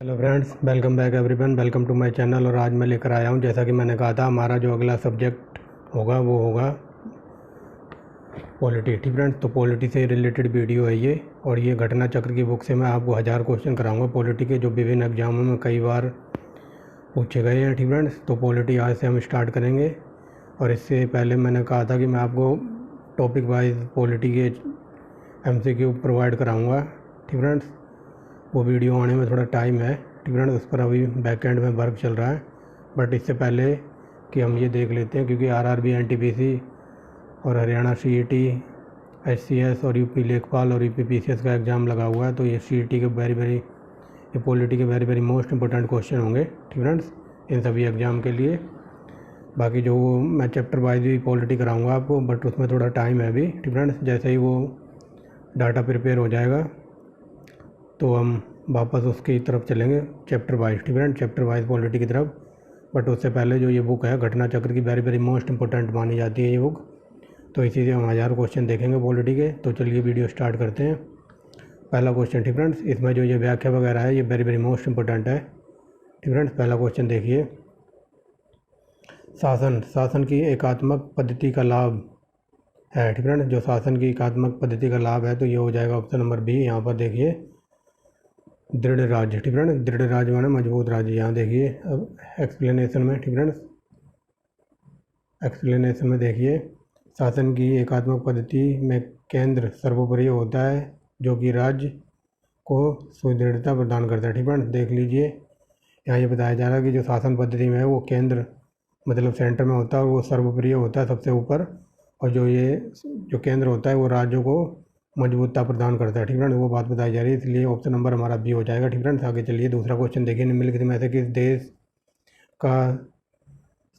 Hello friends, welcome back everyone, welcome to my channel. और आज मैं लेकर आया हूं, जैसा कि मैंने कहा था, हमारा जो अगला सब्जेक्ट होगा वो होगा पॉलिटी। ठीक फ्रेंड्स, तो पॉलिटी से रिलेटेड वीडियो है ये। और ये घटना चक्र की बुक से मैं आपको 1000 क्वेश्चन कराऊंगा पॉलिटी के, जो विभिन्न एग्जामों में कई बार पूछे गए हैं। ठीक फ्रेंड्स, तो पॉलिटी आज से हम स्टार्ट करेंगे। और इससे पहले मैंने कहा था कि मैं आपको टॉपिक वाइज पॉलिटी के MCQ प्रोवाइड कराऊँगा। ठीक फ्रेंड्स, वो वीडियो आने में थोड़ा टाइम है। ठीक फ्रेंड्स, उस पर अभी बैक एंड में वर्क चल रहा है। बट इससे पहले कि हम ये देख लेते हैं, क्योंकि RRB NTPC और हरियाणा CET HCS और UP लेखपाल और UP PCS का एग्ज़ाम लगा हुआ है। तो ये CET के ये पॉलिटी के वेरी मोस्ट इंपॉर्टेंट क्वेश्चन होंगे। ठीक फ्रेंड्स, इन सभी एग्ज़ाम के लिए। बाकी जो मैं चैप्टर वाइज भी पॉलिटी कराऊंगा आपको, बट उसमें थोड़ा टाइम है अभी। ठीक फ्रेंड्स, जैसे ही वो डाटा प्रिपेयर हो जाएगा तो हम वापस उसकी तरफ चलेंगे चैप्टर वाइज। ठीक फ्रेंड, चैप्टर वाइज पॉलिटी की तरफ। बट उससे पहले जो ये बुक है घटना चक्र की, वेरी मोस्ट इंपॉर्टेंट मानी जाती है ये बुक। तो इसी से हम 1000 क्वेश्चन देखेंगे पॉलिटी के। तो चलिए वीडियो स्टार्ट करते हैं। पहला क्वेश्चन, ठीक फ्रेंड्स, इसमें जो ये व्याख्या वगैरह है ये वेरी मोस्ट इंपॉर्टेंट है। ठीक फ्रेंड्स, पहला क्वेश्चन देखिए। शासन की एकात्मक पद्धति का लाभ है। ठीक फ्रेंड्स, जो शासन की एकात्मक पद्धति का लाभ है तो ये हो जाएगा ऑप्शन नंबर बी। यहाँ पर देखिए दृढ़ राज्य। ठीक फ्रेंड्स, दृढ़ राज्य माने मजबूत राज्य। यहाँ देखिए अब एक्सप्लेनेशन में। ठीक फ्रेंड्स, एक्सप्लेनेशन में देखिए, शासन की एकात्मक पद्धति में केंद्र सर्वोपरि होता है, जो कि राज्य को सुदृढ़ता प्रदान करता है। ठीक फ्रेंड्स, देख लीजिए यहाँ ये बताया जा रहा है कि जो शासन पद्धति में है वो केंद्र मतलब सेंटर में होता है और वो सर्वोपरि होता है, सबसे ऊपर। और जो केंद्र होता है वो राज्यों को मजबूतता प्रदान करता है। ठीक फ्रेंड्स, वो बात बताई जा रही है, इसलिए ऑप्शन नंबर हमारा बी हो जाएगा। ठीक फ्रेंड्स, आगे चलिए दूसरा क्वेश्चन देखिए। निम्नलिखित में से किस देश का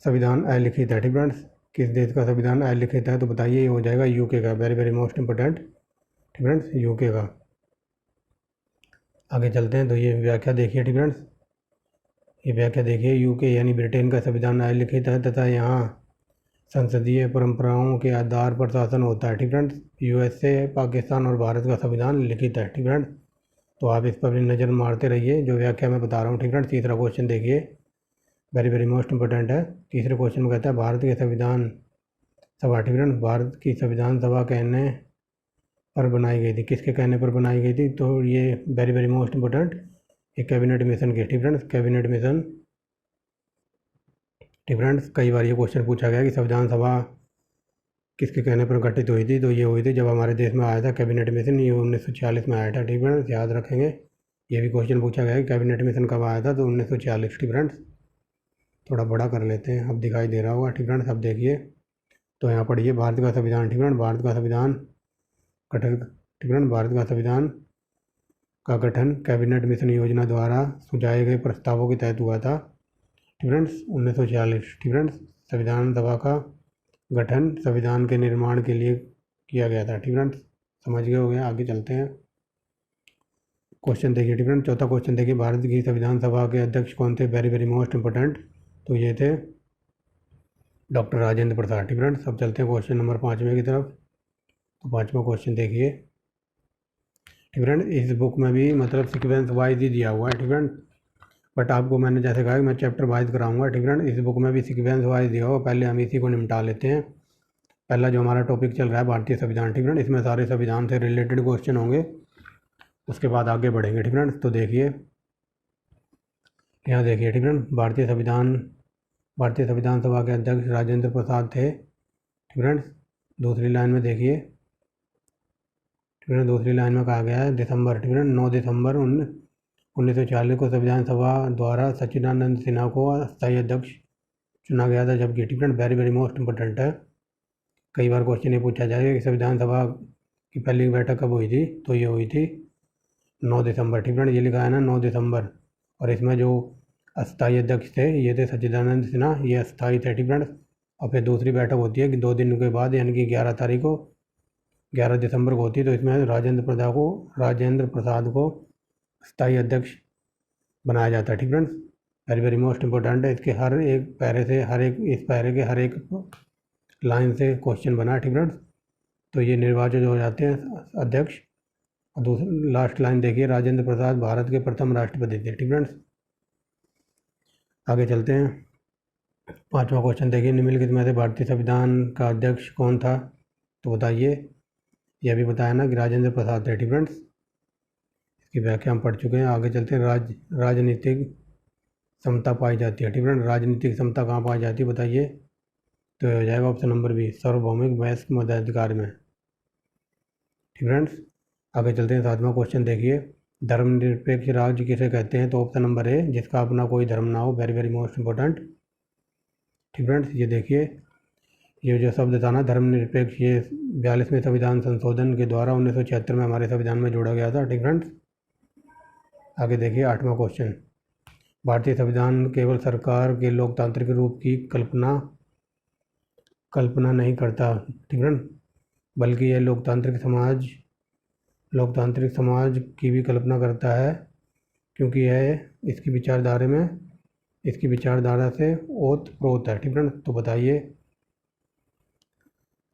संविधान अलिखित है? ठीक फ्रेंड्स, किस देश का संविधान अलिखित है? तो बताइए, ये हो जाएगा UK का। Very most important. ठीक फ्रेंड्स, UK का। आगे चलते हैं, तो ये व्याख्या देखिए। ठीक फ्रेंड्स, ये व्याख्या देखिए। UK यानी ब्रिटेन का संविधान अलिखित है तथा यहाँ संसदीय परंपराओं के आधार पर शासन होता है। ठीक फ्रेंड्स, USA, पाकिस्तान और भारत का संविधान लिखित है। ठीक फ्रेंड्स, तो आप इस पर भी नज़र मारते रहिए जो व्याख्या मैं बता रहा हूँ। ठीक फ्रेंड्स, तीसरा क्वेश्चन देखिए, वेरी मोस्ट इंपॉर्टेंट है। तीसरे क्वेश्चन में कहता है भारत की संविधान सभा। ठीक फ्रेंड्स, भारत की संविधान सभा कहने पर बनाई गई थी? किसके कहने पर बनाई गई थी? तो ये वेरी मोस्ट इंपॉर्टेंट, ये कैबिनेट मिशन के। ठीक फ्रेंड्स, कैबिनेट मिशन। ठीक फ्रेंड्स, कई बार ये क्वेश्चन पूछा गया कि संविधान सभा किसके कहने पर गठित हुई थी? तो ये हुई थी जब हमारे देश में आया था कैबिनेट मिशन, ये 1946 में आया था। ठीक फ्रेंड्स, याद रखेंगे। ये भी क्वेश्चन पूछा गया कि कैबिनेट मिशन कब आया था? तो 1946। ठीक फ्रेंड्स, थोड़ा बड़ा कर लेते हैं, अब दिखाई दे रहा होगा। ठीक फ्रेंड्स, अब देखिए, तो यहाँ पढ़िए भारत का संविधान। ठीक फ्रेंड्स, भारत का संविधान गठन। ठीक फ्रेंड्स, भारत का संविधान का गठन कैबिनेट मिशन योजना द्वारा सुझाए गए प्रस्तावों के तहत हुआ था। ठीक फ्रेंड्स, 1946। ठीक फ्रेंड्स, संविधान सभा का गठन संविधान के निर्माण के लिए किया गया था। ठीक फ्रेंड्स, समझ गए हो गए। आगे चलते हैं, क्वेश्चन देखिए। ठीक फ्रेंड्स, चौथा क्वेश्चन देखिए, भारत की संविधान सभा के अध्यक्ष कौन थे? वेरी मोस्ट इंपॉर्टेंट, तो ये थे डॉक्टर राजेंद्र प्रसाद। ठीक फ्रेंड्स, अब चलते हैं क्वेश्चन नंबर 5वें की तरफ। तो 5वां क्वेश्चन देखिए। ठीक फ्रेंड्स, इस बुक में भी मतलब सिक्वेंस वाइज ही दिया हुआ है। ठीक फ्रेंड्स, बट आपको मैंने जैसे कहा कि मैं चैप्टर वाइज कराऊंगा। ठीक फ्रेंड्स, इस बुक में भी सिक्वेंस वाइज दिया हुआ, पहले हम इसी को निपटा लेते हैं। पहला जो हमारा टॉपिक चल रहा है भारतीय संविधान। ठीक फ्रेंड्स, इसमें सारे संविधान से रिलेटेड क्वेश्चन होंगे, उसके बाद आगे बढ़ेंगे। ठीक फ्रेंड्स, तो देखिए यहाँ देखिए। ठीक फ्रेंड्स, भारतीय संविधान सभा के अध्यक्ष राजेंद्र प्रसाद थे। ठीक फ्रेंड्स, दूसरी लाइन में देखिए। ठीक फ्रेंड्स, दूसरी लाइन में कहा गया है दिसंबर। ठीक फ्रेंड्स, 9 दिसंबर 1940 को संविधान सभा द्वारा सच्चिदानंद सिन्हा को स्थायी अध्यक्ष चुना गया था। जबकि ठीक फ्रेंड्स, वेरी मोस्ट इंपॉर्टेंट है, कई बार क्वेश्चन ये पूछा जाएगा कि संविधान सभा की पहली बैठक कब हुई थी? तो ये हुई थी 9 दिसंबर। ठीक फ्रेंड्स, ये लिखा है ना 9 दिसंबर। और इसमें जो अस्थायी अध्यक्ष थे ये थे सच्चिदानंद सिन्हा, ये अस्थायी थे। ठीक फ्रेंड्स, और फिर दूसरी बैठक होती है कि 2 दिन के बाद, यानी कि 11 दिसंबर को होती है। तो इसमें राजेंद्र प्रसाद को स्थायी अध्यक्ष बनाया जाता है। ठीक फ्रेंड्स, वेरी मोस्ट इंपॉर्टेंट है, इसके हर एक पैरे से इस पैरे के हर एक लाइन से क्वेश्चन बना है। ठीक फ्रेंड्स, तो ये निर्वाचित हो जाते हैं अध्यक्ष और दूसरी लास्ट लाइन देखिए, राजेंद्र प्रसाद भारत के प्रथम राष्ट्रपति थे। ठीक फ्रेंड्स, आगे चलते हैं। 5वां क्वेश्चन देखिए, निम्नलिखित में से भारतीय संविधान का अध्यक्ष कौन था? तो बताइए। यह भी बताया ना कि राजेंद्र प्रसाद थे। ठीक फ्रेंड्स, इसकी व्याख्या हम पढ़ चुके हैं। आगे चलते हैं। राजनीतिक समता पाई जाती है। ठीक फ्रेंड, राजनीतिक समता कहाँ पाई जाती है बताइए? तो हो जाएगा ऑप्शन नंबर बी, सार्वभौमिक वयस्क मताधिकार में। ठीक फ्रेंड्स, आगे चलते हैं। 7वां क्वेश्चन देखिए, धर्मनिरपेक्ष राज्य किसे कहते हैं? तो ऑप्शन नंबर ए, जिसका अपना कोई धर्म ना हो। Very very most important. ठीक फ्रेंड्स, ये देखिए, ये जो शब्द था ना धर्मनिरपेक्ष, ये 42वें संविधान संशोधन के द्वारा 1976 में हमारे संविधान में जोड़ा गया था। ठीक फ्रेंड्स, आगे देखिए 8वां क्वेश्चन, भारतीय संविधान केवल सरकार के लोकतांत्रिक रूप की कल्पना नहीं करता। ठीक है, बल्कि यह लोकतांत्रिक समाज की भी कल्पना करता है, क्योंकि यह इसकी विचारधारा से ओतप्रोत है। ठीक है, तो बताइए।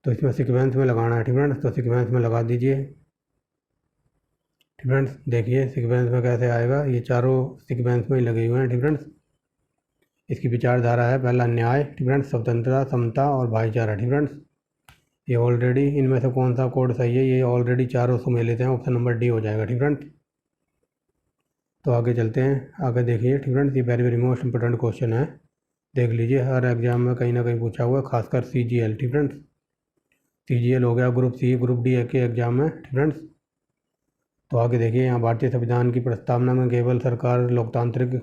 तो इसमें सीक्वेंस में लगाना है। ठीक है, तो सीक्वेंस में लगा दीजिए। ठीक फ्रेंड्स, देखिए सीक्वेंस में कैसे आएगा, ये चारों सीक्वेंस में ही लगे हुए हैं। ठीक फ्रेंड्स, इसकी विचारधारा है पहला न्याय। ठीक फ्रेंड्स, स्वतंत्रता, समता और भाईचारा। ठीक फ्रेंड्स, ये ऑलरेडी इनमें से कौन सा कोड सही है? ये ऑलरेडी चारों सुमेलित हैं। ऑप्शन नंबर डी हो जाएगा। ठीक फ्रेंड्स, तो आगे चलते हैं। आगे देखिए। ठीक फ्रेंड्स, ये very very most important question है, देख लीजिए, हर एग्जाम में कहीं ना कहीं पूछा हुआ है, खासकर CGL। ठीक फ्रेंड्स, CGL हो गया, ग्रुप सी, ग्रुप डी के एग्जाम में। ठीक फ्रेंड्स, तो आगे देखिए, यहाँ भारतीय संविधान की प्रस्तावना में केवल सरकार लोकतांत्रिक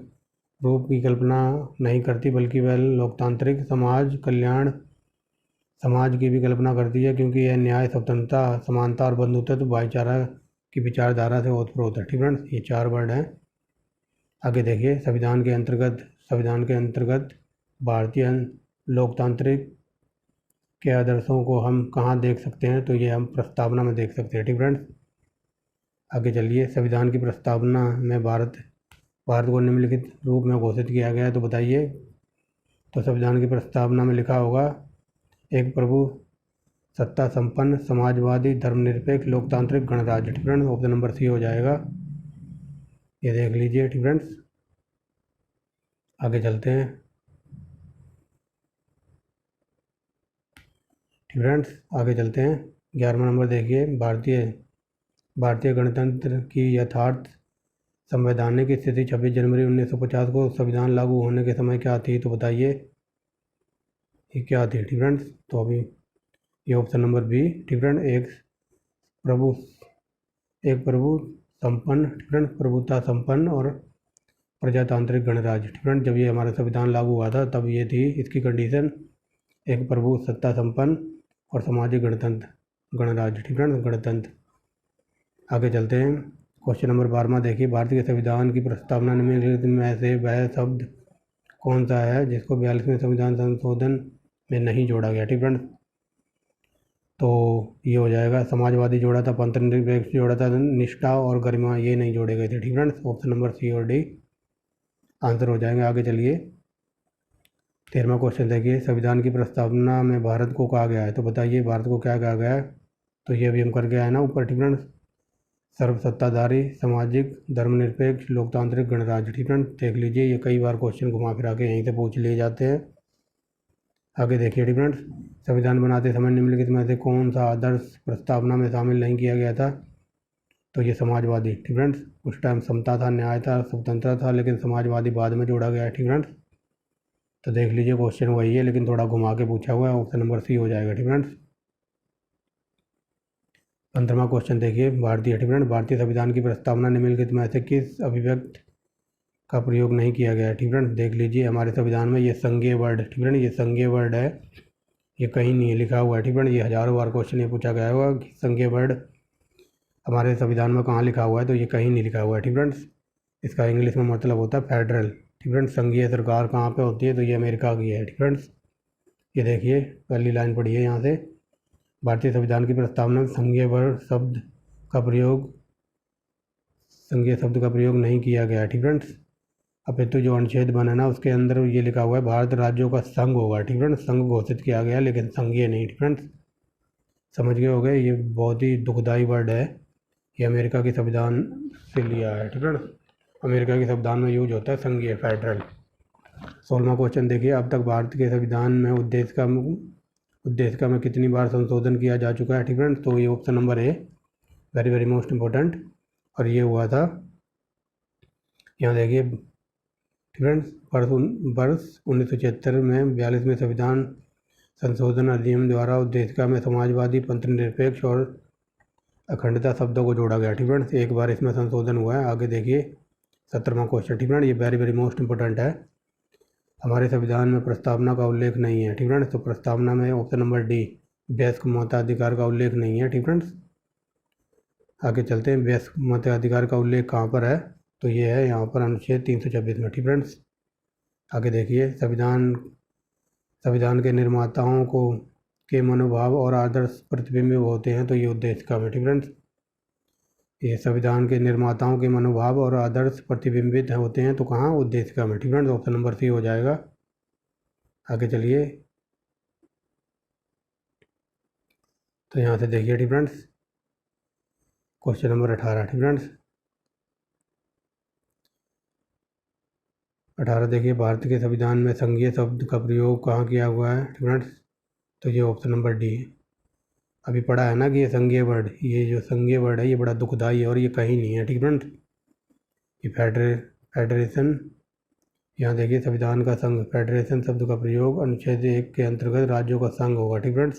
रूप की कल्पना नहीं करती, बल्कि वह लोकतांत्रिक समाज की भी कल्पना करती है, क्योंकि यह न्याय, स्वतंत्रता, समानता और बंधुत्व, भाईचारा की विचारधारा से ओतप्रोत है। ठीक फ्रेंड्स, ये 4 वर्ड हैं। आगे देखिए, संविधान के अंतर्गत भारतीय लोकतांत्रिक के आदर्शों को हम कहाँ देख सकते हैं? तो ये हम प्रस्तावना में देख सकते हैं। ठीक फ्रेंड्स, आगे चलिए। संविधान की प्रस्तावना में भारत को निम्नलिखित रूप में घोषित किया गया है, तो बताइए। तो संविधान की प्रस्तावना में लिखा होगा, एक प्रभु सत्ता संपन्न समाजवादी धर्मनिरपेक्ष लोकतांत्रिक गणराज्य। ठीक फ्रेंड्स, ऑप्शन नंबर सी हो जाएगा, ये देख लीजिए। ठीक फ्रेंड्स, आगे चलते हैं। ठीक फ्रेंड्स, आगे चलते हैं। 11वां नंबर देखिए, भारतीय गणतंत्र की यथार्थ संवैधानिक स्थिति 26 जनवरी 1950 को संविधान लागू होने के समय क्या थी? तो बताइए, ये क्या थी? ठीक फ्रेंड्स, तो अभी ये ऑप्शन नंबर बी। ठीक फ्रेंड, एक प्रभु संपन्न, ठीक फ्रेंड, प्रभुता संपन्न और प्रजातांत्रिक गणराज्य। ठीक फ्रेंड, जब ये हमारा संविधान लागू हुआ था तब ये थी इसकी कंडीशन, एक प्रभु सत्ता संपन्न और सामाजिक गणराज्य। ठीक फ्रेंड, गणतंत्र। आगे चलते हैं। क्वेश्चन नंबर 12वां देखिए, भारतीय संविधान की प्रस्तावना निम्नलिखित में से वह शब्द कौन सा है जिसको 42वें संविधान संशोधन में नहीं जोड़ा गया? ठीक फ्रेंड, तो ये हो जाएगा, समाजवादी जोड़ा था, पंथनिरपेक्ष जोड़ा था, निष्ठा और गरिमा, ये नहीं जोड़े गए थे। ठीक फ्रेंड्स, ऑप्शन नंबर सी और डी आंसर हो जाएंगे। आगे चलिए। 13वां क्वेश्चन देखिए, संविधान की प्रस्तावना में भारत को कहा गया है, तो बताइए भारत को क्या कहा गया है? तो ये भी हम करके आए ना ऊपर। ठीक फ्रेंड्स, सर्वसत्ताधारी, सामाजिक, धर्मनिरपेक्ष, लोकतांत्रिक गणराज्य। ठीक फ्रेंड्स, देख लीजिए, ये कई बार क्वेश्चन घुमा फिरा के यहीं से पूछ लिए जाते हैं। आगे देखिए। ठीक फ्रेंड्स, संविधान बनाते समय निम्नलिखित में से कौन सा आदर्श प्रस्तावना में शामिल नहीं किया गया था? तो ये समाजवादी। ठीक फ्रेंड्स, उस टाइम समता था, न्याय था, स्वतंत्रता था, लेकिन समाजवादी बाद में जोड़ा गया है। ठीक फ्रेंड्स, तो देख लीजिए, क्वेश्चन वही है लेकिन थोड़ा घुमा के पूछा हुआ है, ऑप्शन नंबर सी हो जाएगा। ठीक फ्रेंड्स, 15वां क्वेश्चन देखिए, भारतीय संविधान की प्रस्तावना निम्नलिखित में से किस अभिव्यक्ति का प्रयोग नहीं किया गया है? ठीक फ्रेंड्स, देख लीजिए, हमारे संविधान में ये संज्ञेय वर्ड, ठीक फ्रेंड, ये संज्ञेय वर्ड है, ये कहीं नहीं लिखा हुआ है। ठीक फ्रेंड, ये हजारों बार क्वेश्चन ये पूछा गया होगा कि संज्ञेय वर्ड हमारे संविधान में कहाँ लिखा हुआ है, तो ये कहीं नहीं लिखा हुआ है। ठीक फ्रेंड्स, इसका इंग्लिश में मतलब होता है फेडरल। ठीक फ्रेंड्स, संघीय सरकार कहाँ पे होती है? तो ये अमेरिका की है। ठीक फ्रेंड्स, ये देखिए पहली लाइन पढ़िए यहाँ से, भारतीय संविधान की प्रस्तावना में संज्ञेय शब्द का प्रयोग नहीं किया गया। ठीक फ्रेंड्स, अपितु जो अनुच्छेद बना ना उसके अंदर ये लिखा हुआ है भारत राज्यों का संघ होगा। ठीक फ्रेंड्स, संघ घोषित किया गया लेकिन संघीय नहीं। ठीक फ्रेंड्स, समझ गए होगे, ये बहुत ही दुखदाई वर्ड है, ये अमेरिका के संविधान से लिया है, ठीक है ना। अमेरिका के संविधान में यूज होता है संघीय, फेडरल। 16वां क्वेश्चन देखिए, अब तक भारत के संविधान में उद्देशिका में कितनी बार संशोधन किया जा चुका है, ठीक है। तो ये option number A, very very most important, और ये हुआ था, यहाँ देखिए फ्रेंड्स, वर्ष 1976 में 42वें संविधान संशोधन अधिनियम द्वारा उद्देशिका में समाजवादी, पंथनिरपेक्ष और अखंडता शब्दों को जोड़ा गया, ठीक है। एक बार इसमें संशोधन हुआ है। आगे देखिए 17वां क्वेश्चन, ठीक है। ये वेरी वेरी मोस्ट इंपॉर्टेंट है। हमारे संविधान में प्रस्तावना का उल्लेख नहीं है, ठीक है। तो प्रस्तावना में ऑप्शन नंबर डी, वयस्क मताधिकार का उल्लेख नहीं है, ठीक है। आगे चलते हैं, वयस्क मताधिकार का उल्लेख कहाँ पर है, तो ये है यहाँ पर अनुच्छेद 326 में, ठीक है। आगे देखिए, संविधान के निर्माताओं के मनोभाव और आदर्श प्रतिबिंबित होते हैं, तो ये उद्देशिका में, ठीक है। ये संविधान के निर्माताओं के मनोभाव और आदर्श प्रतिबिंबित होते हैं, तो कहाँ, उद्देशिका में, ठीक है। तो ऑप्शन नंबर सी हो जाएगा। आगे चलिए, तो यहाँ से देखिए, ठीक है, क्वेश्चन नंबर 18, ठीक है। 18 देखिए, भारत के संविधान में संघीय शब्द का प्रयोग कहाँ किया हुआ है, ठीक है। तो ये ऑप्शन नंबर डी है। अभी पढ़ा है ना कि ये संघीय वर्ड, ये जो संघीय वर्ड है ये बड़ा दुखदाई है और ये कहीं नहीं है, ठीक है। ये फेडरेशन, यहाँ देखिए संविधान का संघ, फेडरेशन शब्द का प्रयोग अनुच्छेद 1 के अंतर्गत राज्यों का संघ होगा, ठीक है।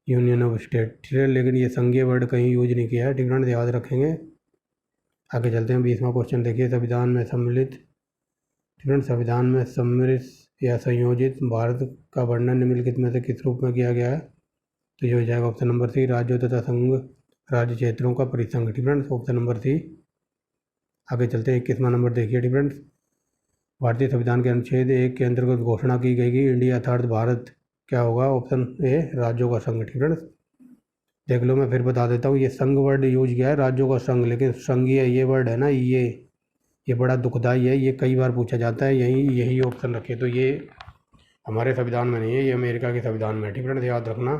यूनियन ऑफ स्टेट, ठीक है, लेकिन ये संघीय वर्ड कहीं यूज नहीं किया है, ठीक है, याद रखेंगे। आगे चलते हैं, 20वां क्वेश्चन देखिए, संविधान में सम्मिलित, ठीक है, संविधान में सम्मिलित या संयोजित भारत का वर्णन निम्नलिखित में से किस रूप में किया गया है, तो ये हो जाएगा ऑप्शन नंबर सी, राज्यों तथा संघ राज्य क्षेत्रों का परिसंघ, ठीक है, ऑप्शन नंबर सी। आगे चलते हैं, 21वां नंबर देखिए, ठीक है। भारतीय संविधान के अनुच्छेद 1 के अंतर्गत घोषणा की गई कि इंडिया अर्थात भारत क्या होगा, ऑप्शन ए, राज्यों का संघ, ठीक है। देख लो, मैं फिर बता देता हूँ, ये संघ वर्ड यूज किया है, राज्यों का संघ, लेकिन संघीय ये वर्ड है ना, ये बड़ा दुखदाई है, ये कई बार पूछा जाता है, यही ऑप्शन रखे, तो ये हमारे संविधान में नहीं है, ये अमेरिका के संविधान में, ठीक है, याद रखना।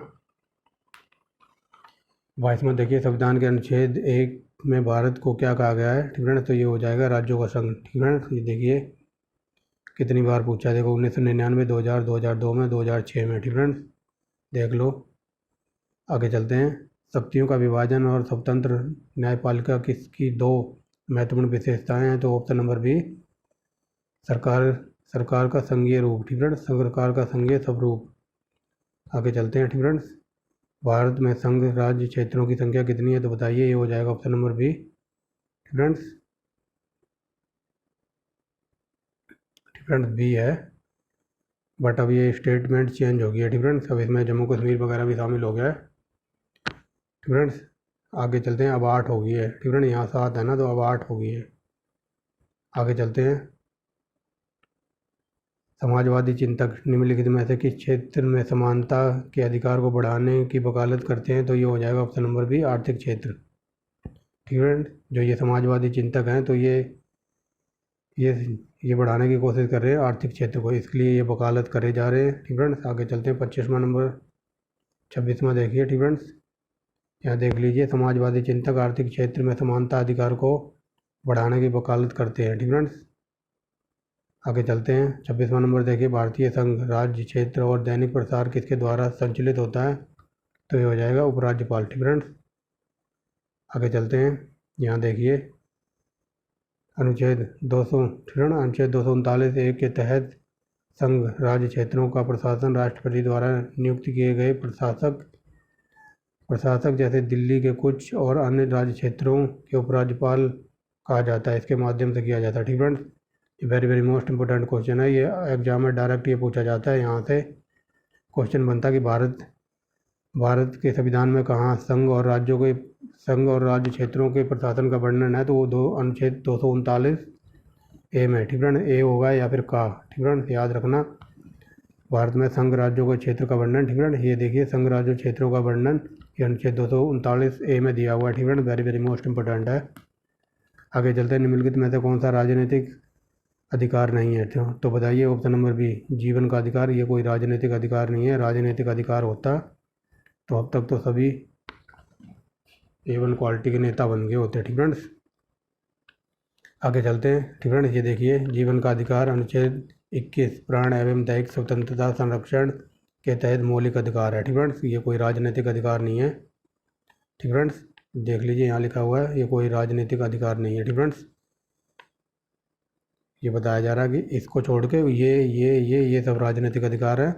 22वां देखिए, संविधान के अनुच्छेद 1 में भारत को क्या कहा गया है, ठीक है, तो ये हो जाएगा राज्यों का संघ, ठीक है। ये देखिए कितनी बार पूछा, देखो 1999, 2000, 2002 में, 2006 में, ठीक है, देख लो। आगे चलते हैं, शक्तियों का विभाजन और स्वतंत्र न्यायपालिका किसकी दो महत्वपूर्ण विशेषताएं हैं, तो ऑप्शन नंबर बी, सरकार का संघीय रूप, ठीक है, सरकार का संघीय स्वरूप। आगे चलते हैं, ठीक है। भारत में संघ राज्य क्षेत्रों की संख्या कितनी है, तो बताइए, ये हो जाएगा option number B, friends, friends B है। बट अब ये स्टेटमेंट चेंज हो गई है, फ्रेंड्स, अब इसमें जम्मू कश्मीर वगैरह भी शामिल हो गया है, फ्रेंड्स। आगे चलते हैं, अब 8 हो गई है, ठीक है, यहाँ 7 है ना, तो अब 8 हो गई है। आगे चलते हैं, समाजवादी चिंतक निम्नलिखित में से किस क्षेत्र में समानता के अधिकार को बढ़ाने की वकालत करते हैं, तो ये हो जाएगा ऑप्शन नंबर बी, आर्थिक क्षेत्र, ठीक है। जो ये समाजवादी चिंतक हैं, तो ये बढ़ाने की कोशिश कर रहे हैं आर्थिक क्षेत्र को, इसलिए ये वकालत करे जा रहे हैं, ठीक है। आगे चलते हैं, 25वां नंबर, 26वां देखिए, ठीक है। यहाँ देख लीजिए, समाजवादी चिंतक आर्थिक क्षेत्र में समानता अधिकार को बढ़ाने की वकालत करते हैं, ठीक है। आगे चलते हैं, 26वां नंबर देखिए, भारतीय संघ राज्य क्षेत्र और दैनिक प्रसार किसके द्वारा संचालित होता है, तो ये हो जाएगा उपराज्यपाल, ठीक है। आगे चलते हैं, यहाँ देखिए अनुच्छेद 200, ठीक है ना, अनुच्छेद 239 के तहत संघ राज्य क्षेत्रों का प्रशासन राष्ट्रपति द्वारा नियुक्त किए गए प्रशासक जैसे दिल्ली के कुछ और अन्य राज्य क्षेत्रों के उपराज्यपाल कहा जाता है, इसके माध्यम से किया जाता है, ठीक है। Very very most important question है, ये एग्जाम में डायरेक्ट ये पूछा जाता है। यहाँ से क्वेश्चन बनता है कि भारत के संविधान में कहाँ संघ और राज्य क्षेत्रों के प्रशासन का वर्णन है, तो वो अनुच्छेद 239 ए में, ठीक है, ए होगा या फिर का, ठीक है, याद रखना। भारत में संघ राज्यों के क्षेत्र का वर्णन, ठीक है, ये देखिए संघ राज्य क्षेत्रों का वर्णन, ये अनुच्छेद 239 ए में दिया हुआ है, ठीक है, वेरी वेरी मोस्ट इंपॉर्टेंट है। आगे चलते हैं, निम्नलिखित में से कौन सा राजनीतिक अधिकार नहीं है, तो बताइए, ऑप्शन नंबर बी, जीवन का अधिकार, ये कोई राजनीतिक अधिकार नहीं है, राजनीतिक अधिकार होता तो अब तक तो सभी A1 क्वालिटी के नेता बन गए होते हैं। ठीक फ्रेंड्स, आगे चलते हैं। ठीक फ्रेंड्स, ये देखिए जीवन का अधिकार अनुच्छेद 21 प्राण एवं दैहिक स्वतंत्रता संरक्षण के तहत मौलिक अधिकार है। ठीक फ्रेंड्स, ये कोई राजनीतिक अधिकार नहीं है। ठीक फ्रेंड्स, देख लीजिए यहाँ लिखा हुआ है ये कोई राजनीतिक अधिकार नहीं है। ठीक फ्रेंड्स, ये बताया जा रहा है कि इसको छोड़ के ये सब राजनीतिक अधिकार है,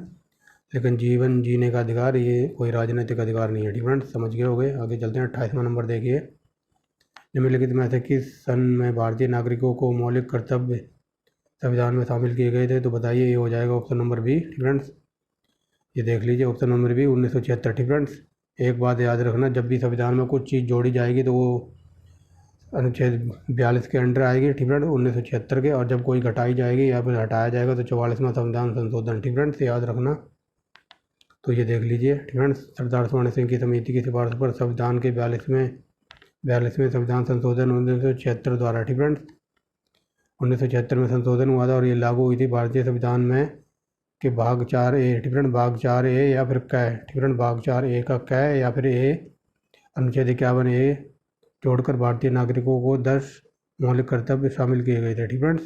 लेकिन जीवन जीने का अधिकार ये कोई राजनीतिक अधिकार नहीं है। ठीक फ्रेंड्स, समझ गए होंगे। आगे चलते हैं। 28वां नंबर देखिए, निम्नलिखित में से किस सन में भारतीय नागरिकों को मौलिक कर्तव्य संविधान में शामिल किए गए थे? तो बताइए, ये हो जाएगा ऑप्शन नंबर बी। ठीक फ्रेंड्स, ये देख लीजिए ऑप्शन नंबर बी 1976। ठीक फ्रेंड्स, एक बात याद रखना, जब भी संविधान में कुछ चीज़ जोड़ी जाएगी तो वो अनुच्छेद 42 के अंडर आएगी। ठीक फ्रेंड्स, 1976 के, और जब कोई घटाई जाएगी या फिर हटाया जाएगा तो 44वां संविधान संशोधन। ठीक फ्रेंड्स, याद रखना। तो ये देख लीजिए। ठीक फ्रेंड्स, सरदार स्वर्ण सिंह की समिति की सिफारिश पर संविधान के 42वें संविधान संशोधन 1976 द्वारा, ठीक फ्रेंड्स, 1976 में संशोधन हुआ था और ये लागू हुई थी भारतीय संविधान में कि भाग 4A, ठीक फ्रेंड, भाग 4A या फिर कै, ठीक फ्रेंड, भाग 4A का कै या फिर ए अनुच्छेद 51A जोड़कर भारतीय नागरिकों को 10 मौलिक कर्तव्य शामिल किए गए थे। ठीक फ्रेंड्स,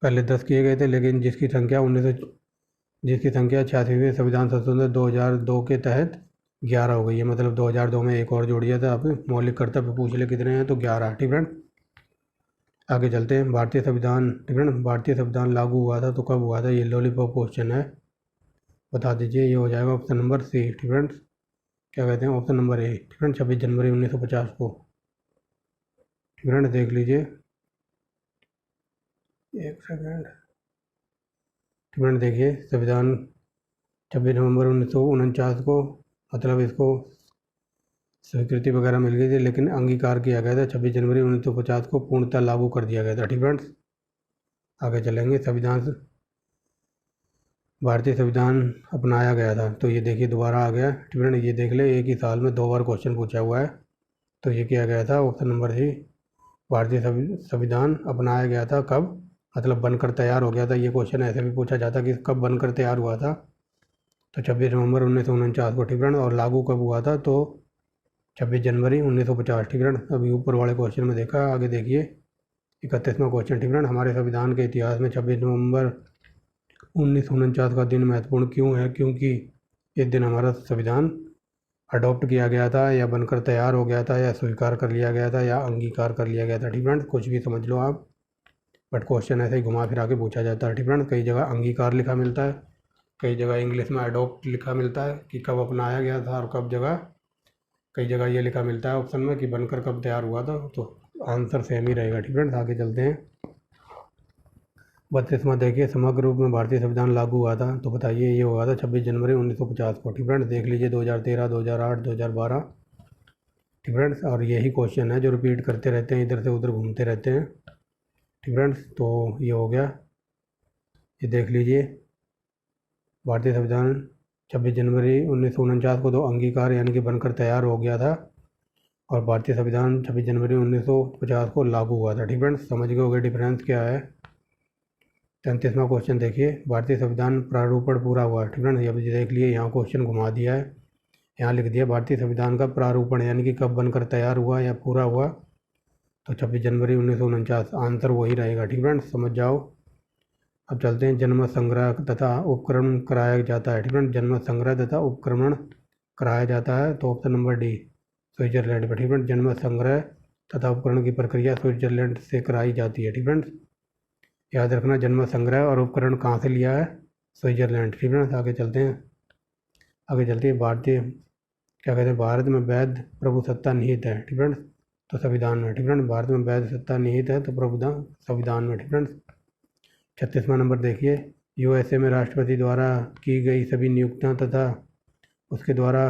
पहले 10 किए गए थे, लेकिन जिसकी संख्या 86वें संविधान संशोधन 2002 के तहत 11 हो गई है। मतलब 2002 में एक और जोड़ दिया था। अब मौलिक कर्तव्य पूछ ले कितने हैं, तो 11। ठीक फ्रेंड, आगे चलते हैं। भारतीय संविधान, ठीक फ्रेंड, भारतीय संविधान लागू हुआ था तो कब हुआ था? ये लॉलीपॉप क्वेश्चन है, बता दीजिए। ये हो जाएगा ऑप्शन नंबर सी। ठीक फ्रेंड्स, क्या कहते हैं, ऑप्शन नंबर ए। ठीक फ्रेंड, 26 जनवरी 1950 को। ठीक फ्रेंड, देख लीजिए, एक सेकेंड। ठीक फ्रेंड, देखिए संविधान 26 नवंबर 1949 को, मतलब इसको स्वीकृति वगैरह मिल गई थी, लेकिन अंगीकार किया गया था 26 जनवरी 1950 को, पूर्णतः लागू कर दिया गया था। ठीक फ्रेंड्स, आगे चलेंगे। भारतीय संविधान अपनाया गया था, तो ये देखिए दोबारा आ गया। ठीक फ्रेंड, ये देख ले, एक ही साल में 2 बार क्वेश्चन पूछा हुआ है। तो ये किया गया था ऑप्शन नंबर सी, भारतीय संविधान अपनाया गया था कब, मतलब बनकर तैयार हो गया था। ये क्वेश्चन ऐसे भी पूछा जाता कि कब बनकर तैयार हुआ था, तो 26 नवंबर 1949 को। ठीक फ्रेंड, और लागू कब हुआ था, तो 26 जनवरी 1950। ठीक फ्रेंड, अभी ऊपर वाले क्वेश्चन में देखा। आगे देखिए 31वां क्वेश्चन। ठीक फ्रेंड, हमारे संविधान के इतिहास में 26 नवंबर 1949 का दिन महत्वपूर्ण क्यों है? क्योंकि इस दिन हमारा संविधान अडॉप्ट किया गया था, या बनकर तैयार हो गया था, या स्वीकार कर लिया गया था, या अंगीकार कर लिया गया था। ठीक फ्रेंड, कुछ भी समझ लो आप, बट क्वेश्चन ऐसे ही घुमा फिरा के पूछा जाता है। ठीक फ्रेंड, कई जगह अंगीकार लिखा मिलता है, कई जगह इंग्लिश में अडॉप्ट लिखा मिलता है कि कब अपनाया गया था, और कई जगह ये लिखा मिलता है ऑप्शन में कि बनकर कब तैयार हुआ था। तो आंसर सेम ही रहेगा। ठीक फ्रेंड्स, आगे चलते हैं। 32वां देखिए, समग्र रूप में भारतीय संविधान लागू हुआ था, तो बताइए, ये हुआ था 26 जनवरी 1950 को। ठीक फ्रेंड्स, देख लीजिए 2013, 2008, 2012। ठीक फ्रेंड्स, और यही क्वेश्चन है जो रिपीट करते रहते हैं, इधर से उधर घूमते रहते हैं। ठीक फ्रेंड्स, तो ये हो गया। ये देख लीजिए, भारतीय संविधान 26 जनवरी 1949 को तो अंगीकार यानी कि बनकर तैयार हो गया था, और भारतीय संविधान 26 जनवरी 1950 को लागू हुआ था। ठीक फ्रेंड्स, समझ गए होंगे डिफरेंस क्या है। 33वां क्वेश्चन देखिए, भारतीय संविधान प्रारूपण पूरा हुआ। ठीक फ्रेंड्स, अभी देख लिए, यहाँ क्वेश्चन घुमा दिया है, यहाँ लिख दिया भारतीय संविधान का प्रारूपण यानी कि कब बनकर तैयार हुआ या पूरा हुआ, तो 26 जनवरी 1949। आंसर वही रहेगा। ठीक फ्रेंड्स, समझ जाओ। अब चलते हैं। जनमत संग्रह तथा उपक्रमण कराया जाता है। ठीक है, जनमत संग्रह तथा उपक्रमण कराया जाता है, तो ऑप्शन नंबर डी, स्विट्जरलैंड पर। ठीक है, जनमत संग्रह तथा उपकरण की प्रक्रिया स्विट्जरलैंड से कराई जाती है। ठीक फ्रेंड्स, याद रखना, जनमत संग्रह और उपकरण कहाँ से लिया है? स्विट्जरलैंड। ठीक फ्रेंड्स, आगे चलते हैं। क्या कहते हैं, भारत में वैध प्रभुसत्ता निहित है। ठीक फ्रेंड्स, तो संविधान में। ठीक फ्रेंड्स, भारत में वैध सत्ता निहित है, तो प्रभुता संविधान में। ठीक फ्रेंड्स, 36वां नंबर देखिए, यूएसए में राष्ट्रपति द्वारा की गई सभी नियुक्तियां तथा उसके द्वारा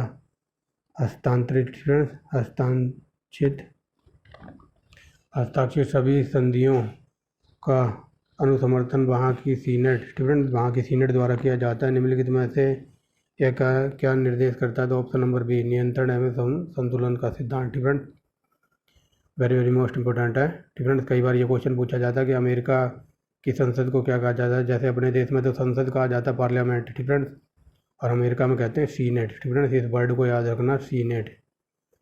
हस्ताक्षरित सभी संधियों का अनुसमर्थन वहाँ की सीनेट द्वारा किया जाता है। निम्नलिखित में से यह क्या निर्देश करता है? तो ऑप्शन नंबर बी, नियंत्रण एवं संतुलन का सिद्धांत। ठीक friends, very very most important है। ठीक फ्रेंड्स, कई बार ये क्वेश्चन पूछा जाता है कि अमेरिका की संसद को क्या कहा जाता है? जैसे अपने देश में तो संसद कहा जाता है पार्लियामेंट। ठीक फ्रेंड्स, और अमेरिका में कहते हैं सीनेट। ठीक फ्रेंड्स, इस वर्ड को याद रखना, सीनेट।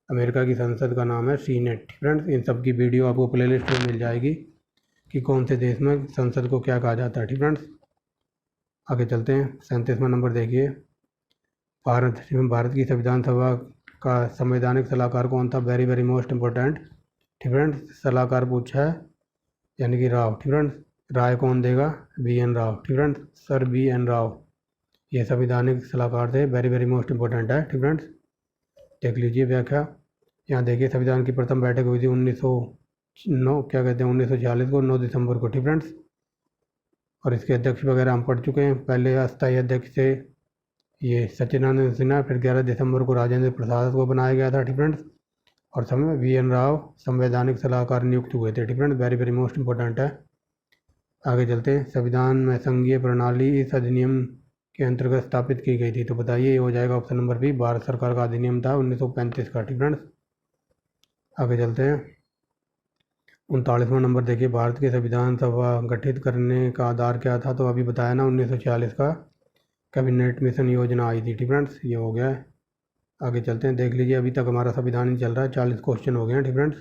अमेरिका की संसद का नाम है सीनेट। फ्रेंड्स, इन सब की वीडियो आपको प्लेलिस्ट में मिल जाएगी कि कौन से देश में संसद को क्या कहा जाता है। ठीक फ्रेंड्स, आगे चलते हैं। 37वां नंबर देखिए, भारत की संविधान सभा का संवैधानिक सलाहकार कौन था? Very very most important. ठीक फ्रेंड्स, सलाहकार पूछा है, यानी कि राव। ठीक फ्रेंड्स, राय कौन देगा? BN राव। ठीक फ्रेंड्स, सर BN राव ये संवैधानिक सलाहकार थे। वेरी वेरी मोस्ट इम्पोर्टेंट है। ठीक फ्रेंड्स, देख लीजिए व्याख्या। यहाँ देखिए, संविधान की प्रथम बैठक हुई थी 1946 को, 9 दिसंबर को। ठीक फ्रेंड्स, और इसके अध्यक्ष वगैरह हम पढ़ चुके हैं। पहले अस्थायी अध्यक्ष थे ये सच्चिदानंद सिन्हा, फिर 11 दिसंबर को राजेंद्र प्रसाद को बनाया गया था। ठीक फ्रेंड्स, और समय BN राव संवैधानिक सलाहकार नियुक्त हुए थे। ठीक friends, very very most important है। आगे चलते हैं। संविधान में संघीय प्रणाली इस अधिनियम के अंतर्गत स्थापित की गई थी, तो बताइए, ये हो जाएगा ऑप्शन नंबर बी। भारत सरकार का अधिनियम था 1935 का। ठीक फ्रेंड्स, आगे चलते हैं। 39वां नंबर देखिए, भारत की संविधान सभा गठित करने का आधार क्या था? तो अभी बताया ना, 1946 का कैबिनेट मिशन योजना आई थी। ठीक फ्रेंड्स, ये हो गया है। आगे चलते हैं, देख लीजिए, अभी तक हमारा संविधान ही चल रहा है, 40 क्वेश्चन हो गए हैं। ठीक फ्रेंड्स,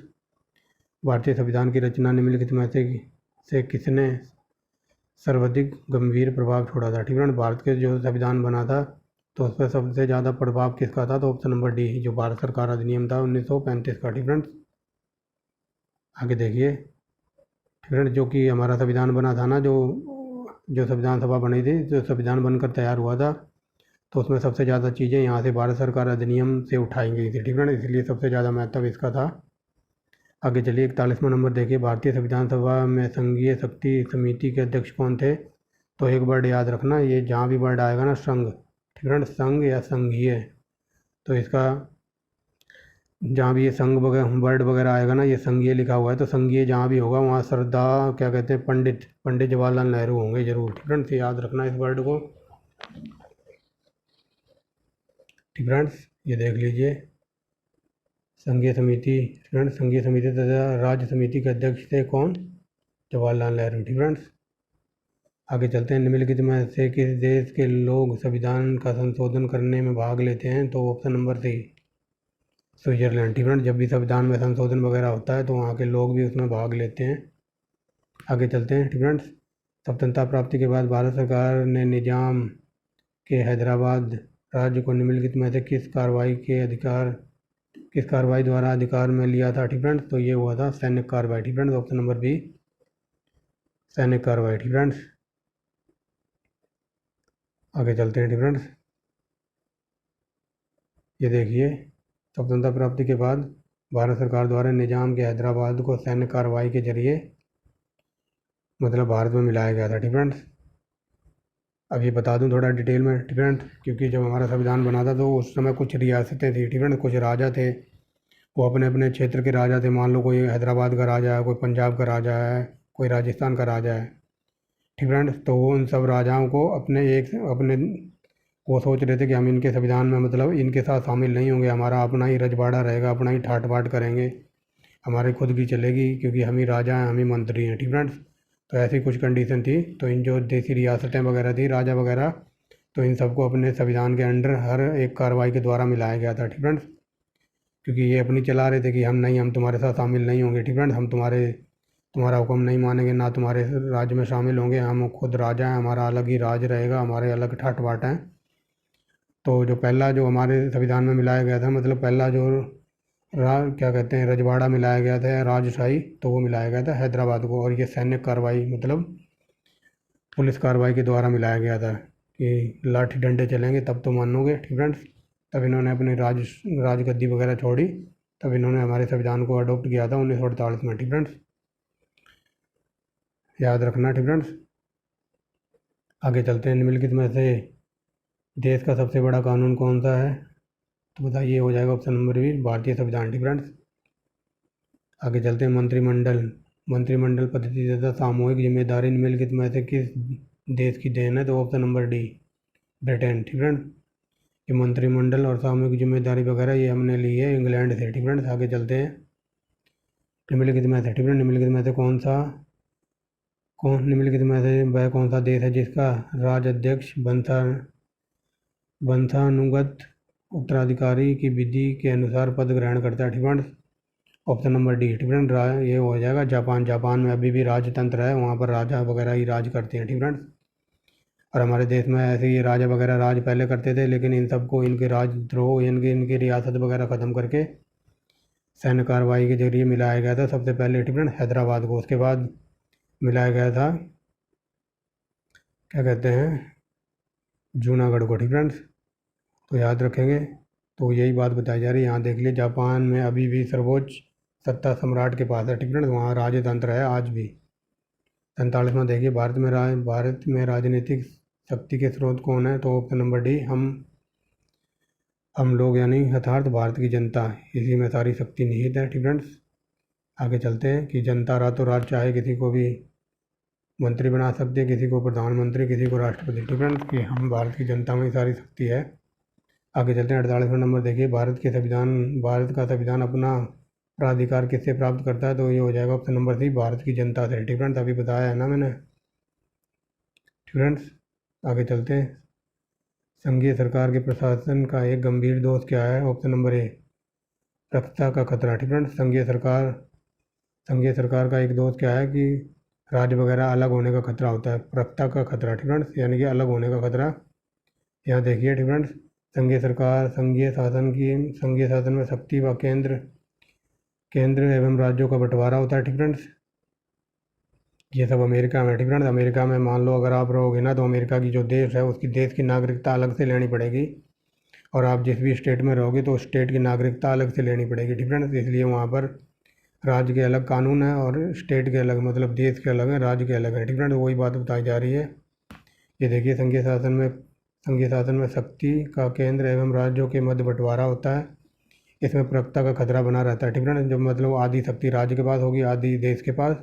भारतीय संविधान की रचना निम्नलिखित में से किसने सर्वाधिक गंभीर प्रभाव छोड़ा था? ठीक फ्रेंड्स, भारत के जो संविधान बना था तो उस पर सबसे ज़्यादा प्रभाव किसका था? तो ऑप्शन नंबर डी, जो भारत सरकार अधिनियम था 1935 का। ठीक फ्रेंड्स, आगे देखिए। ठीक फ्रेंड्स, जो कि हमारा संविधान बना था ना, जो जो संविधान सभा बनी थी, जो संविधान बनकर तैयार हुआ था, तो उसमें सबसे ज़्यादा चीज़ें यहाँ से भारत सरकार अधिनियम से उठाई गई थी। ठीक फ्रेंड्स, इसलिए सबसे ज़्यादा महत्व इसका था। आगे चलिए, 41वां नंबर देखिए, भारतीय संविधान सभा में संघीय शक्ति समिति के अध्यक्ष कौन थे? तो एक वर्ड याद रखना, ये जहाँ भी वर्ड आएगा ना, संघ। ठीक फ्रेंड्स, संघ या संघीय, तो इसका जहाँ भी ये संघ वगैरह वर्ड वगैरह आएगा ना, ये संघीय लिखा हुआ है, तो संघीय जहाँ भी होगा वहाँ सरदार क्या कहते हैं, पंडित जवाहरलाल नेहरू होंगे जरूर। ठीक फ्रेंड्स, याद रखना इस वर्ड को। ठीक फ्रेंड्स, ये देख लीजिए, संघीय समिति। फ्रेंड्स, संघीय समिति तथा राज्य समिति के अध्यक्ष थे कौन? जवाहरलाल नेहरू। ठीक फ्रेंड्स, आगे चलते हैं। निम्नलिखित में से किस देश के लोग संविधान का संशोधन करने में भाग लेते हैं? तो ऑप्शन नंबर सी, स्विट्जरलैंड। ठीक फ्रेंड्स, जब भी संविधान में संशोधन वगैरह होता है तो वहाँ के लोग भी उसमें भाग लेते हैं। आगे चलते हैं। ठीक फ्रेंड्स, स्वतंत्रता प्राप्ति के बाद भारत सरकार ने निजाम के हैदराबाद राज्य को निम्नलिखित में से किस कार्रवाई द्वारा अधिकार में लिया था? ठीक फ्रेंड्स, तो ये हुआ था सैनिक कार्रवाई। ठीक फ्रेंड्स, ऑप्शन नंबर बी, सैनिक कार्रवाई। ठीक फ्रेंड्स, आगे चलते हैं। ठीक फ्रेंड्स, ये देखिए, स्वतंत्रता प्राप्ति के बाद भारत सरकार द्वारा निजाम के हैदराबाद को सैन्य कार्रवाई के जरिए मतलब भारत में मिलाया गया था। ठीक फ्रेंड्स, अब ये बता दूं थोड़ा डिटेल में। ठीक फ्रेंड्स, क्योंकि जब हमारा संविधान बना था तो उस समय कुछ रियासतें थी। ठीक फ्रेंड्स, कुछ राजा थे, वो अपने अपने क्षेत्र के राजा थे। मान लो कोई हैदराबाद का राजा है, कोई पंजाब का राजा है, कोई राजस्थान का राजा है। ठीक फ्रेंड्स, तो वो उन सब राजाओं को अपने वो सोच रहे थे कि हम इनके संविधान में मतलब इनके साथ शामिल नहीं होंगे, हमारा अपना ही रजवाड़ा रहेगा, अपना ही ठाट बाट करेंगे, हमारी खुद की चलेगी, क्योंकि हम ही राजा हैं, हम ही मंत्री हैं। ठीक फ्रेंड्स, तो ऐसी कुछ कंडीशन थी। तो इन जो देसी रियासतें वगैरह थी, राजा वगैरह, तो इन सबको अपने संविधान के अंडर हर एक कार्रवाई के द्वारा मिलाया गया था। ठीक फ्रेंड्स, क्योंकि ये अपनी चला रहे थे कि हम तुम्हारे साथ शामिल नहीं होंगे। ठीक फ्रेंड्स, हम तुम्हारा हुक्म नहीं मानेंगे, ना तुम्हारे राज्य में शामिल होंगे, हम खुद राजा हैं, हमारा अलग ही राज रहेगा, हमारे अलग ठाट बाट हैं। तो जो पहला जो हमारे संविधान में मिलाया गया था, मतलब पहला जो क्या कहते हैं, रजवाड़ा मिलाया गया था, राजशाही, तो वो मिलाया गया था हैदराबाद को। और ये सैन्य कार्रवाई मतलब पुलिस कार्रवाई के द्वारा मिलाया गया था कि लाठी डंडे चलेंगे तब तो मानोगे। ठीक फ्रेंड्स, तब इन्होंने अपनी राजगद्दी वगैरह छोड़ी, तब इन्होंने हमारे संविधान को अडोप्ट किया था 1948 में। ठीक फ्रेंड्स, याद रखना। ठीक फ्रेंड्स, आगे चलते हैं। निम्नलिखित में से देश का सबसे बड़ा कानून कौन सा है? तो बताइए, हो जाएगा ऑप्शन नंबर बी, भारतीय संविधान। ठीक फ्रेंड्स, आगे चलते हैं। मंत्रिमंडल पद्धति तथा सामूहिक जिम्मेदारी निम्नलिखित में से किस देश की देन है? तो ऑप्शन नंबर डी, ब्रिटेन। ठीक फ्रेंड्स, ये मंत्रिमंडल और सामूहिक जिम्मेदारी वगैरह ये हमने ली है इंग्लैंड से। ठीक फ्रेंड्स, आगे चलते हैं। निम्नलिखित में से ठीक फ्रेंड निम्नलिखित में से निम्नलिखित में से वह कौन सा देश है जिसका राजाध्यक्ष वंशानुगत उत्तराधिकारी की विधि के अनुसार पद ग्रहण करता है। ठीक फ्रेंड्स, ऑप्शन नंबर डी। ठीक फ्रेंड, ये हो जाएगा जापान। जापान में अभी भी राजतंत्र है, वहाँ पर राजा वगैरह ही राज करते हैं। ठीक फ्रेंड्स, और हमारे देश में ऐसे ही राजा वगैरह राज पहले करते थे, लेकिन इन सबको इनके राजद्रोह इनकी रियासत वगैरह ख़त्म करके सैन्य कार्रवाई के जरिए मिलाया गया था सबसे पहले। ठीक फ्रेंड, हैदराबाद को, उसके बाद मिलाया गया था क्या कहते हैं, जूनागढ़ को। ठीक फ्रेंड्स, तो याद रखेंगे। तो यही बात बताई जा रही है। यहाँ देख लीजिए, जापान में अभी भी सर्वोच्च सत्ता सम्राट के पास है। ठीक फ्रेंड्स, वहाँ राजतंत्र है आज भी। 47वां देखिए, भारत में राजनीतिक शक्ति के स्रोत कौन है? तो ऑप्शन नंबर डी, हम लोग यानी यथार्थ भारत की जनता, इसी में सारी शक्ति निहित है। ठीक फ्रेंड्स, आगे चलते हैं कि जनता रातों रात चाहे किसी को भी मंत्री बना सकती है, किसी को प्रधानमंत्री, किसी को राष्ट्रपति। ठीक फ्रेंड्स, कि हम भारत की जनता में ही सारी शक्ति है। आगे चलते हैं। 48वां नंबर देखिए, भारत का संविधान अपना प्राधिकार किससे प्राप्त करता है? तो ये हो जाएगा ऑप्शन नंबर सी, भारत की जनता से। ठीक फ्रेंड्स, अभी बताया है ना मैंने। ठीक फ्रेंड्स, आगे चलते हैं। संघीय सरकार के प्रशासन का एक गंभीर दोष क्या है? ऑप्शन नंबर ए, भ्रष्टता का खतरा। ठीक फ्रेंड्स, संघीय सरकार का एक दोष क्या है कि राज्य वगैरह अलग होने का खतरा होता है, भ्रष्टता का खतरा। ठीक फ्रेंड्स, यानी कि अलग होने का खतरा। यहाँ देखिए ठीक फ्रेंड्स, संघीय शासन में शक्ति व केंद्र एवं राज्यों का बंटवारा होता है। ठीक फ्रेंड्स, ये सब अमेरिका में। ठीक फ्रेंड्स, अमेरिका में मान लो अगर आप रहोगे ना, तो अमेरिका की जो देश है उसकी देश की नागरिकता अलग से लेनी पड़ेगी, और आप जिस भी स्टेट में रहोगे तो स्टेट की नागरिकता अलग से लेनी पड़ेगी। ठीक फ्रेंड्स, इसलिए वहाँ पर राज्य के अलग कानून है और स्टेट के अलग, मतलब देश के अलग हैं, राज्य के अलग हैं। ठीक फ्रेंड्स, वही बात बताई जा रही है। ये देखिए, संघीय शासन में शक्ति का केंद्र एवं राज्यों के मध्य बंटवारा होता है। इसमें प्रभुत्व का खतरा बना रहता है। ठीक फ्रेंड्स, जब मतलब आधी शक्ति राज्य के पास होगी, आधी देश के पास,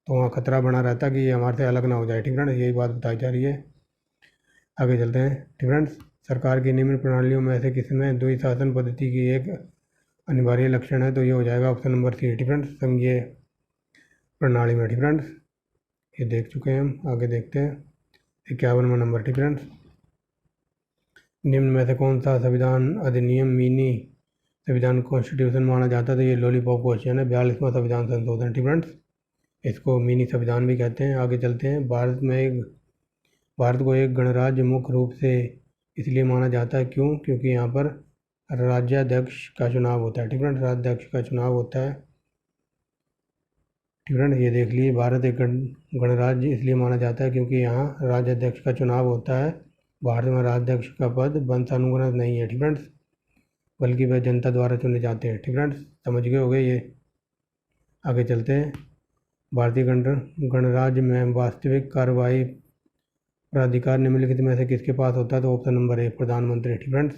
तो वहाँ खतरा बना रहता है कि ये हमारे से अलग ना हो जाए। ठीक फ्रेंड्स, यही बात बताई जा रही है। आगे चलते हैं। ठीक फ्रेंड्स, सरकार की निम्न प्रणालियों में से किसमें द्विशासन पद्धति की एक अनिवार्य लक्षण है? तो ये हो जाएगा ऑप्शन नंबर सी। ठीक फ्रेंड्स, संघीय प्रणाली में। ठीक फ्रेंड्स, ये देख चुके हैं हम। आगे देखते हैं 51वां नंबर। ठीक फ्रेंड्स, निम्न में से कौन सा संविधान अधिनियम मिनी संविधान कॉन्स्टिट्यूशन माना जाता है? तो ये लॉलीपॉप क्वेश्चन है। 42वां संविधान संशोधन। ठीक फ्रेंड्स, इसको मिनी संविधान भी कहते हैं। आगे चलते हैं। भारत को एक गणराज्य मुख्य रूप से इसलिए माना जाता है, क्यों? क्योंकि यहाँ पर राज्याध्यक्ष का चुनाव होता है। ठीक फ्रेंड्स, राज्याध्यक्ष का चुनाव होता है। ठीक फ्रेंड्स, ये देख लीजिए, भारत एक गणराज्य इसलिए माना जाता है क्योंकि यहाँ राज्याध्यक्ष का चुनाव होता है। भारत में राज्याध्यक्ष का पद वंशानुगत नहीं है। ठीक फ्रेंड्स, बल्कि वह जनता द्वारा चुने जाते हैं। ठीक फ्रेंड्स, समझ गए होंगे ये। आगे चलते हैं। भारतीय गणराज्य में वास्तविक कार्रवाई प्राधिकार निम्नलिखित में से किसके पास होता है? तो ऑप्शन नंबर ए, प्रधानमंत्री। ठीक फ्रेंड्स,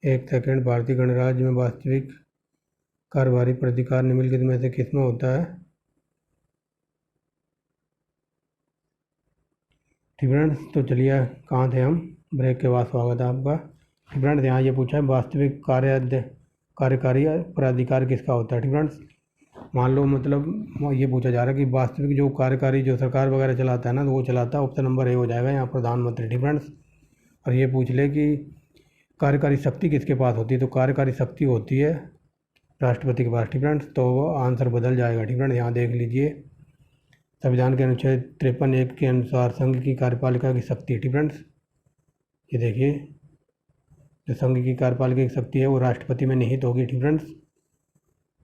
एक सेकेंड। भारतीय गणराज्य में वास्तविक कार्यवाही प्राधिकार निम्नलिखित में से किस में होता है? ठीक फ्रेंड्स, तो चलिए, कहाँ थे हम? ब्रेक के बाद स्वागत है आपका। ठीक फ्रेंड्स, यहाँ ये पूछा है वास्तविक कार्यकारी प्राधिकार किसका होता है? ठीक फ्रेंड्स, मान लो मतलब ये पूछा जा रहा है कि वास्तविक जो कार्यकारी जो सरकार वगैरह चलाता है ना, तो वो चलाता है, ऑप्शन नंबर ए हो जाएगा यहाँ, प्रधानमंत्री। ठीक फ्रेंड्स, और ये पूछ ले कि कार्यकारी शक्ति किसके पास होती है? तो कार्यकारी शक्ति होती है राष्ट्रपति के पास। ठीक फ्रेंड्स, तो वो आंसर बदल जाएगा। ठीक फ्रेंड्स, यहाँ देख लीजिए, संविधान के अनुच्छेद 53(1) के अनुसार संघ की कार्यपालिका की शक्ति। ठीक फ्रेंड्स, ये देखिए, जो संघ की कार्यपालिका की शक्ति है वो राष्ट्रपति में निहित होगी। ठीक फ्रेंड्स,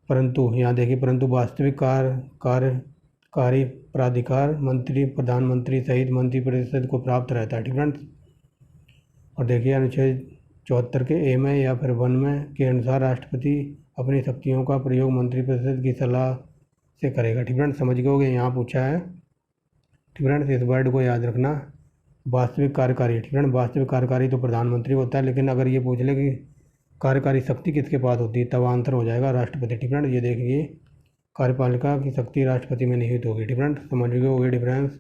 परंतु यहाँ देखिए, परंतु वास्तविक कार्यकारी प्राधिकार प्रधानमंत्री सहित मंत्रिपरिषद को प्राप्त रहता है। ठीक फ्रेंड्स, और देखिए, अनुच्छेद 74 के ए में या फिर 1 में के अनुसार राष्ट्रपति अपनी शक्तियों का प्रयोग मंत्रिपरिषद की सलाह से करेगा। ठीक फ्रेंड्स, समझ गए होंगे, यहाँ पूछा है। ठीक फ्रेंड्स, इस वर्ड को याद रखना, वास्तविक कार्यकारी। ठीक फ्रेंड्स, वास्तविक कार्यकारी तो प्रधानमंत्री होता है, लेकिन अगर ये पूछ ले कि कार्यकारी शक्ति किसके पास होती है, तब आंसर हो जाएगा राष्ट्रपति। ठीक फ्रेंड्स, ये देखिए, कार्यपालिका की शक्ति राष्ट्रपति में निहित होगी। ठीक फ्रेंड्स, समझ गए होंगे डिफरेंस।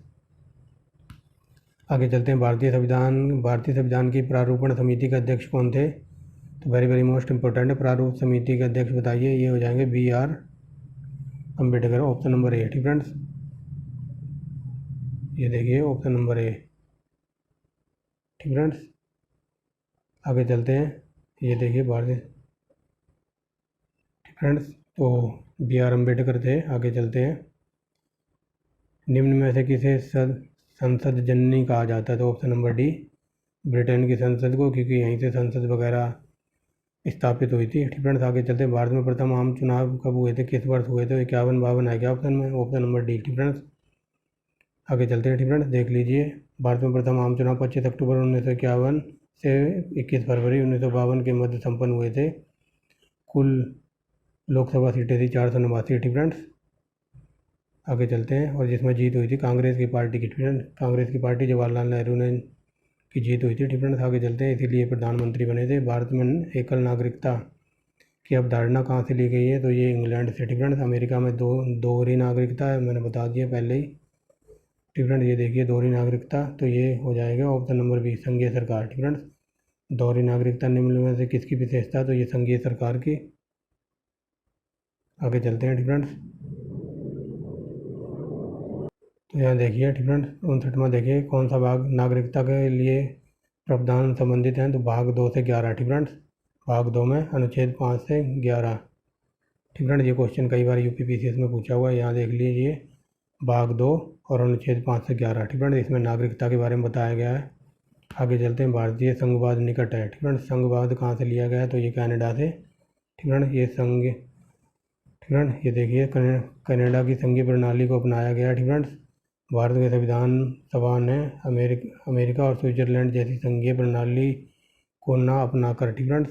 आगे चलते हैं। भारतीय संविधान की प्रारूपण समिति के अध्यक्ष कौन थे? तो वेरी वेरी मोस्ट इंपॉर्टेंट है, प्रारूप समिति के अध्यक्ष बताइए। ये हो जाएंगे BR Ambedkar, option number A. ठीक फ्रेंड्स, आगे चलते हैं। भारतीय संविधान की प्रारूपण समिति के अध्यक्ष कौन थे? तो वेरी वेरी मोस्ट इंपॉर्टेंट है, प्रारूप समिति के अध्यक्ष बताइए। ये हो जाएंगे BR Ambedkar, option number A. ठीक फ्रेंड्स, ये देखिए ऑप्शन नंबर ए। ठीक फ्रेंड्स, आगे चलते हैं। ये देखिए भारतीय। ठीक फ्रेंड्स, तो बी आर अम्बेडकर थे। आगे चलते हैं। निम्न में से किसे संसद जननी कहा जाता है? तो ऑप्शन नंबर डी, ब्रिटेन की संसद को, क्योंकि यहीं से संसद वगैरह स्थापित हुई थी। ठीक फ्रेंड्स, आगे चलते हैं। भारत में प्रथम आम चुनाव कब हुए थे, किस वर्ष हुए थे? 51 52 है क्या ऑप्शन में? Option number D. ठीक फ्रेंड्स, आगे चलते हैं। ठीक फ्रेंड्स, देख लीजिए। भारत में प्रथम आम चुनाव 25 अक्टूबर 1951 से 21 फरवरी 1952 के मध्य संपन्न हुए थे। कुल लोकसभा सीटें थी 489। ठीक फ्रेंड्स, आगे चलते हैं। और जिसमें जीत हुई थी कांग्रेस की पार्टी की। कांग्रेस की पार्टी जवाहरलाल नेहरू ने की जीत हुई थी। ठीक फ्रेंड्स, आगे चलते हैं। इसीलिए प्रधानमंत्री बने थे। भारत में एकल नागरिकता की अवधारणा कहाँ से ली गई है? तो ये इंग्लैंड से। ठीक फ्रेंड्स, अमेरिका में दोहरी नागरिकता है, मैंने बता दिया पहले ही। ठीक फ्रेंड्स, ये देखिए दोहरी नागरिकता, तो ये हो जाएगा ऑप्शन नंबर बी, संघीय सरकार। ठीक फ्रेंड्स, दोहरी नागरिकता निम्न में से किसकी विशेषता? तो ये संघीय सरकार की। आगे चलते हैं। ठीक फ्रेंड्स, तो यहाँ देखिए। ठीक फ्रेंड्स, 59वां देखिए कौन सा भाग नागरिकता के लिए प्रावधान संबंधित हैं? तो भाग 2 से 11। ठीक फ्रेंड्स, भाग 2 में अनुच्छेद 5 से 11। ठीक फ्रेंड्स, ये क्वेश्चन कई बार यूपीपीसीएस में पूछा हुआ है। यहाँ देख लीजिए भाग 2 और अनुच्छेद 5 से 11। ठीक फ्रेंड्स, इसमें नागरिकता के बारे में बताया गया है। आगे चलते हैं। भारतीय संघवाद निकट है। ठीक फ्रेंड्स, संघवाद कहाँ से लिया गया है? तो ये कनाडा से। ठीक फ्रेंड्स, ये संघ। ठीक फ्रेंड्स, ये देखिए कनाडा की संघीय प्रणाली को अपनाया गया है। ठीक फ्रेंड्स, भारत के संविधान सभा ने अमेरिका और स्विट्जरलैंड जैसी संघीय प्रणाली को ना अपनाकर। ठीक फ्रेंड्स,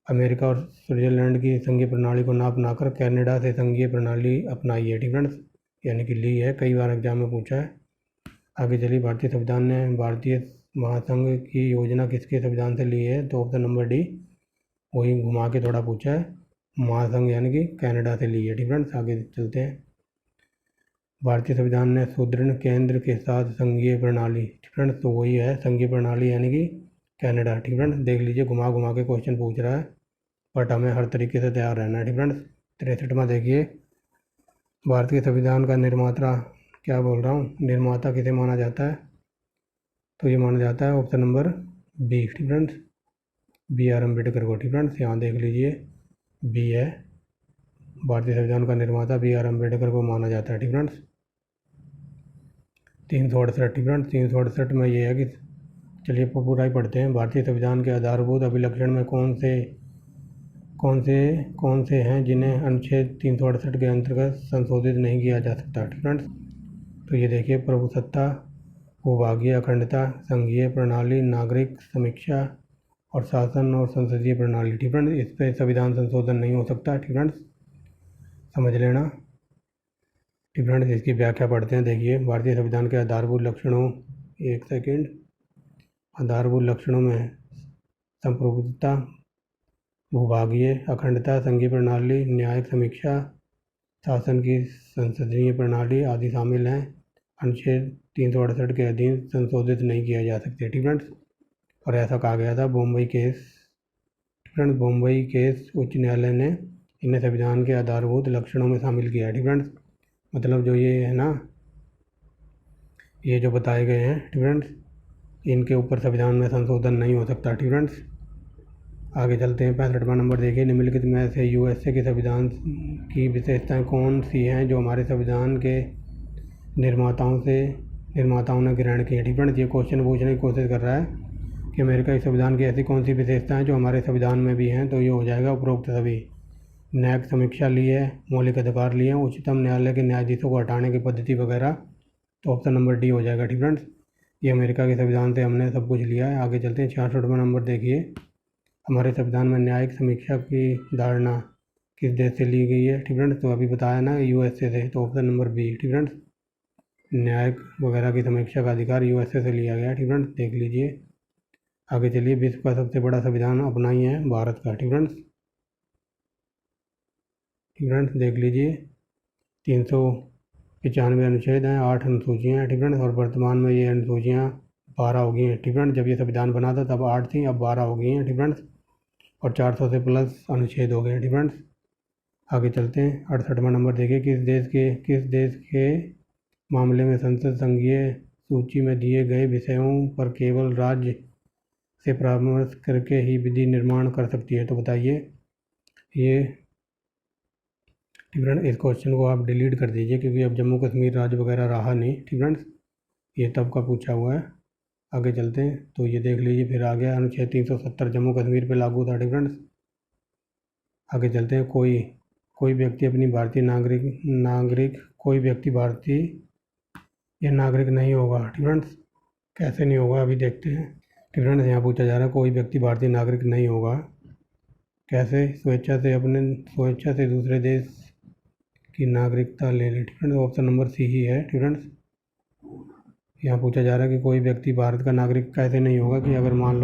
अमेरिका और स्विट्जरलैंड की संघीय प्रणाली को ना अपनाकर कनाडा से संघीय प्रणाली अपनाई है। ठीक फ्रेंड्स, यानी कि ली है, कई बार एग्जाम में पूछा है। आगे चलिए। भारतीय संविधान ने भारतीय महासंघ की योजना किसके संविधान से ली है? तो ऑप्शन नंबर डी, वही घुमा के थोड़ा पूछा है। महासंघ यानी कि कनाडा से ली है। ठीक फ्रेंड्स, आगे चलते हैं। भारतीय संविधान ने सुदृढ़ केंद्र के साथ संघीय प्रणाली। ठीक फ्रेंड्स, तो वही है संघीय प्रणाली यानी कि कनाडा। ठीक फ्रेंड्स, देख लीजिए घुमा घुमा के क्वेश्चन पूछ रहा है, बट हमें हर तरीके से तैयार रहना है। ठीक फ्रेंड्स, 63वां देखिए। भारत के संविधान का निर्माता, क्या बोल रहा हूँ, निर्माता किसे माना जाता है? तो ये माना जाता है ऑप्शन नंबर बी। ठीक फ्रेंड्स, बी आर अम्बेडकर को। ठीक फ्रेंड्स, यहाँ देख लीजिए बी है, भारतीय संविधान का निर्माता बी आर अम्बेडकर को माना जाता है। ठीक फ्रेंड्स, 368। ठीक फ्रेंड्स, 368 में ये है कि, चलिए पूरा ही पढ़ते हैं। भारतीय संविधान के आधारभूत अभिलक्षण में कौन से हैं जिन्हें अनुच्छेद 368 के अंतर्गत संशोधित नहीं किया जा सकता? ठीक फ्रेंड्स, तो ये देखिए प्रभुसत्ता, भूभागीय अखंडता, संघीय प्रणाली, नागरिक समीक्षा और शासन और संसदीय प्रणाली। ठीक फ्रेंड्स, इस पर संविधान संशोधन नहीं हो सकता। ठीक फ्रेंड्स, समझ लेना। ठीक फ्रेंड्स, इसकी व्याख्या पढ़ते हैं। देखिए भारतीय संविधान के आधारभूत लक्षणों, एक सेकेंड, आधारभूत लक्षणों में संप्रभुता, भूभागीय अखंडता, संघीय प्रणाली, न्यायिक समीक्षा, शासन की संसदीय प्रणाली आदि शामिल हैं। अनुच्छेद 368 के अधीन संशोधित नहीं किया जा सकते। ठीक फ्रेंड्स, और ऐसा कहा गया था बॉम्बई केस। ठीक फ्रेंड्स, बॉम्बई केस उच्च न्यायालय ने इन्हें संविधान के आधारभूत लक्षणों में शामिल किया है। ठीक फ्रेंड्स, मतलब जो ये है ना, ये जो बताए गए हैं, ठीक फ्रेंड्स, इनके ऊपर संविधान में संशोधन नहीं हो सकता। ठीक फ्रेंड्स, आगे चलते हैं। 65वां नंबर देखिए। निम्नलिखित में से यूएसए के संविधान की विशेषताएं कौन सी हैं जो हमारे संविधान के निर्माताओं ने ग्रहण की है? ठीक फ्रेंड्स, ये क्वेश्चन पूछने की कोशिश कर रहा है कि अमेरिका के संविधान की ऐसी कौन सी विशेषताएं जो हमारे संविधान में भी हैं? तो ये हो जाएगा उपरोक्त सभी। न्यायिक समीक्षा ली है, मौलिक अधिकार लिए हैं, उच्चतम न्यायालय के न्यायाधीशों को हटाने की पद्धति वगैरह, तो ऑप्शन नंबर डी हो जाएगा। ठीक फ्रेंड्स, ये अमेरिका के संविधान से हमने सब कुछ लिया है। आगे चलते हैं। 66वां नंबर देखिए। हमारे संविधान में न्यायिक समीक्षा की धारणा किस देश से ली गई है? ठीक फ्रेंड्स, तो अभी बताया ना यूएसए से, तो ऑप्शन नंबर बी। ठीक फ्रेंड्स, न्यायिक वगैरह की समीक्षा का अधिकार यूएसए से लिया गया। ठीक फ्रेंड्स, देख लीजिए। आगे चलिए। विश्व का सबसे बड़ा संविधान अपना ही है भारत का। ठीक फ्रेंड्स, देख लीजिए 395 अनुच्छेद हैं, 8 अनुसूचियाँ हैं। ठीक फ्रेंड्स, और वर्तमान में ये अनुसूचियाँ 12 हो गई हैं। ठीक फ्रेंड्स, जब ये संविधान बना था तब 8 थी, अब 12 हो गई हैं। ठीक फ्रेंड्स, और 400 से प्लस अनुच्छेद हो गए हैं। ठीक फ्रेंड्स, आगे चलते हैं। 68वां नंबर देखिए। किस देश के मामले में संसद संघीय सूची में दिए गए विषयों पर केवल राज्य से परामर्श करके ही विधि निर्माण कर सकती है। तो बताइए ये ठीक फ्रेंड, इस क्वेश्चन को आप डिलीट कर दीजिए क्योंकि अब जम्मू कश्मीर राज्य वगैरह रहा नहीं। ठीक फ्रेंड्स, ये तब का पूछा हुआ है। आगे चलते हैं तो ये देख लीजिए, फिर आ गया अनुच्छेद 370 जम्मू कश्मीर पे लागू था। ठीक फ्रेंड्स, आगे चलते हैं। कोई व्यक्ति अपनी भारतीय नागरिक कोई व्यक्ति भारतीय या नागरिक नहीं होगा। ठीक फ्रेंड्स, कैसे नहीं होगा अभी देखते हैं। ठीक फ्रेंड्स, यहाँ पूछा जा रहा है कोई व्यक्ति भारतीय नागरिक नहीं होगा कैसे? स्वेच्छा से दूसरे देश की नागरिकता ले ले। ठीक फ्रेंड्स, ऑप्शन नंबर सी ही है। ठीक फ्रेंड्स, यहाँ पूछा जा रहा है कि कोई व्यक्ति भारत का नागरिक कैसे नहीं होगा कि अगर मान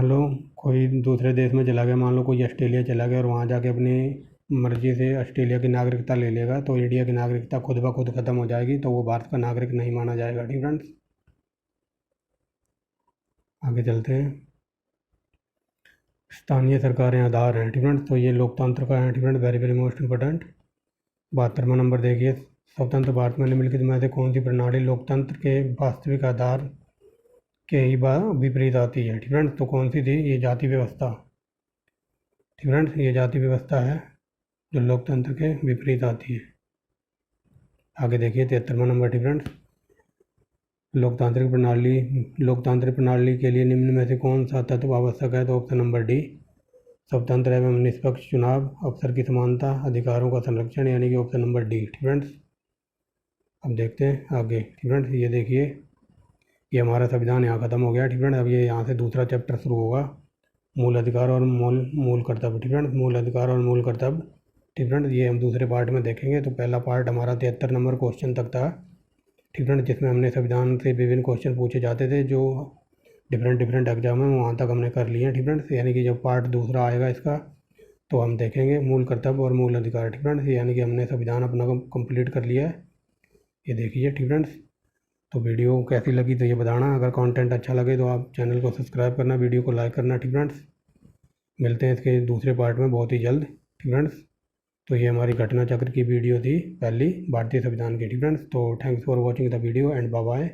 लो कोई दूसरे देश में चला गया, मान लो कोई ऑस्ट्रेलिया चला गया और वहाँ जाके अपनी मर्जी से ऑस्ट्रेलिया की नागरिकता ले लेगा तो इंडिया की नागरिकता खुद ब खुद ख़त्म हो जाएगी, तो वो भारत का नागरिक नहीं माना जाएगा। ठीक फ्रेंड्स, आगे चलते हैं। स्थानीय सरकारें आधार हैं। ठीक फ्रेंड्स, तो ये लोकतंत्र का है। ठीक friends, very very most important. 72वां नंबर देखिए, स्वतंत्र भारत में निम्नलिखित में से कौन सी प्रणाली लोकतंत्र के वास्तविक आधार के ही विपरीत आती है? ठीक फ्रेंड्स, तो कौन सी थी? ये जाति व्यवस्था। ठीक फ्रेंड्स, ये जाति व्यवस्था है जो लोकतंत्र के विपरीत आती है। आगे देखिए 73वां नंबर। ठीक फ्रेंड्स, लोकतांत्रिक प्रणाली के लिए निम्न में से कौन सा तत्व आवश्यक है? तो ऑप्शन नंबर डी, स्वतंत्र एवं निष्पक्ष चुनाव, अवसर की समानता, अधिकारों का संरक्षण, यानी कि ऑप्शन नंबर डी। ठीक फ्रेंड्स, अब देखते हैं आगे। ठीक फ्रेंड्स, ये देखिए, ये हमारा संविधान यहाँ ख़त्म हो गया। ठीक फ्रेंड्स, अब ये यहाँ से दूसरा चैप्टर शुरू होगा, मूल अधिकार और मूल कर्तव्य। ठीक फ्रेंड्स, मूल अधिकार और मूल कर्तव्य। ठीक फ्रेंड्स, ये हम दूसरे पार्ट में देखेंगे। तो पहला पार्ट हमारा 73 नंबर क्वेश्चन तक था। ठीक फ्रेंड्स, जिसमें हमने संविधान से विभिन्न क्वेश्चन पूछे जाते थे जो डिफरेंट एग्जाम में, वहाँ तक हमने कर लिए हैं। ठीक फ्रेंड्स, यानी कि जब पार्ट दूसरा आएगा इसका तो हम देखेंगे मूल कर्तव्य और मूल अधिकार। ठीक फ्रेंड्स, यानी कि हमने संविधान अपना कंप्लीट कर लिया है, ये देखिए। ठीक फ्रेंड्स, तो वीडियो कैसी लगी तो ये बताना। अगर कंटेंट अच्छा लगे तो आप चैनल को सब्सक्राइब करना, वीडियो को लाइक करना। ठीक फ्रेंड्स, मिलते हैं इसके दूसरे पार्ट में बहुत ही जल्द। ठीक फ्रेंड्स, तो ये हमारी घटना चक्र की वीडियो थी, पहली भारतीय संविधान की। ठीक फ्रेंड्स, तो thanks for watching the video and bye bye.